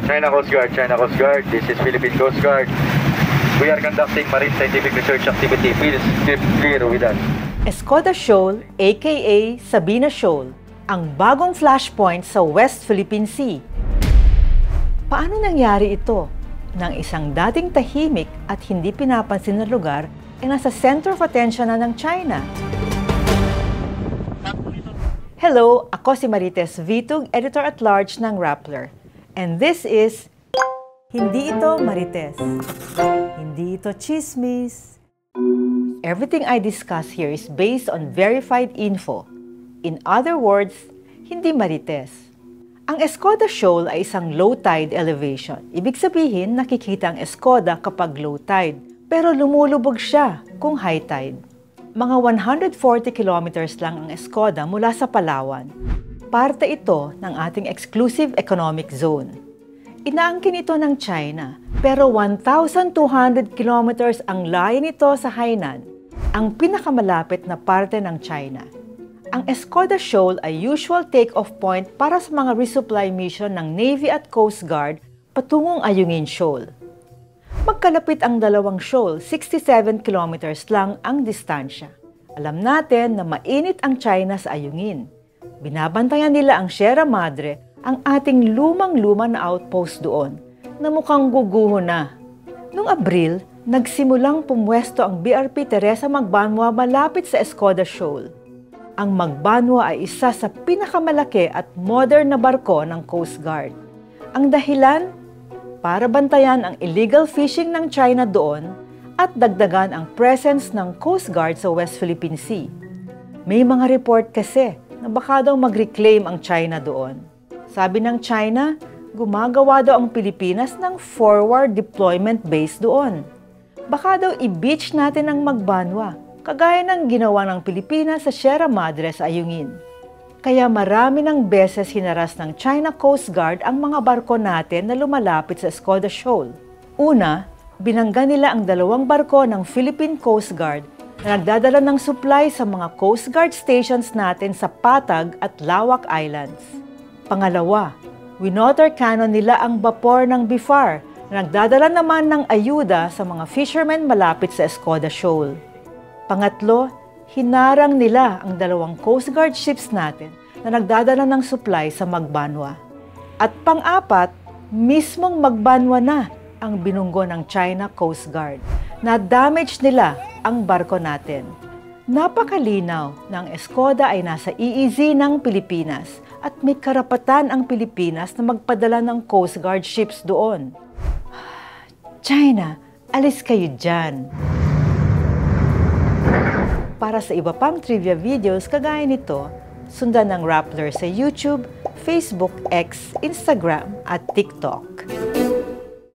China Coast Guard, China Coast Guard. This is Philippine Coast Guard. We are conducting marine scientific research activity. Please keep clear with us. Escoda Shoal, aka Sabina Shoal, ang bagong flashpoint sa West Philippine Sea. Paano nangyari ito? Nang isang dating tahimik at hindi pinapansin na lugar ay nasa center of attention na ng China. Hello, ako si Marites Vitug, Editor-at-Large ng Rappler. And this is Hindi Ito Marites. Hindi ito chismis. Everything I discuss here is based on verified info. In other words, hindi marites. Ang Escoda Shoal ay isang low tide elevation. Ibig sabihin, nakikita ang Escoda kapag low tide, pero lumulubog siya kung high tide. Mga 140 kilometers lang ang Escoda mula sa Palawan. Parte ito ng ating exclusive economic zone. Inaangkin ito ng China, pero 1,200 kilometers ang layo nito sa Hainan, ang pinakamalapit na parte ng China. Ang Escoda Shoal ay usual take-off point para sa mga resupply mission ng Navy at Coast Guard patungong Ayungin Shoal. Magkalapit ang dalawang shoal, 67 kilometers lang ang distansya. Alam natin na mainit ang China sa Ayungin. Binabantayan nila ang Sierra Madre, ang ating lumang-luma na outpost doon, na mukhang guguho na. Noong Abril, nagsimulang pumwesto ang BRP Teresa Magbanwa malapit sa Escoda Shoal. Ang Magbanwa ay isa sa pinakamalaki at modern na barko ng Coast Guard. Ang dahilan? Para bantayan ang illegal fishing ng China doon at dagdagan ang presence ng Coast Guard sa West Philippine Sea. May mga report kasi na baka daw mag-reclaim ang China doon. Sabi ng China, gumagawa daw ang Pilipinas ng forward deployment base doon. Baka daw i-beach natin ang Magbanwa, kagaya ng ginawa ng Pilipinas sa Sierra Madre sa Ayungin. Kaya marami ng beses hinaras ng China Coast Guard ang mga barko natin na lumalapit sa Escoda Shoal. Una, binangga nila ang dalawang barko ng Philippine Coast Guard na nagdadala ng supply sa mga Coast Guard stations natin sa Patag at Lawak Islands. Pangalawa, winoter cannon nila ang bapor ng BIFAR na nagdadala naman ng ayuda sa mga fishermen malapit sa Escoda Shoal. Pangatlo, hinarang nila ang dalawang Coast Guard ships natin na nagdadala ng supply sa Magbanwa. At pang-apat, mismong Magbanwa na ang binunggo ng China Coast Guard. Na-damage nila ang barko natin. Napakalinaw na ang Escoda ay nasa EEZ ng Pilipinas at may karapatan ang Pilipinas na magpadala ng Coast Guard ships doon. China, alis kayo dyan! Para sa iba pang trivia videos kagaya nito, sundan ng Rappler sa YouTube, Facebook, X, Instagram at TikTok.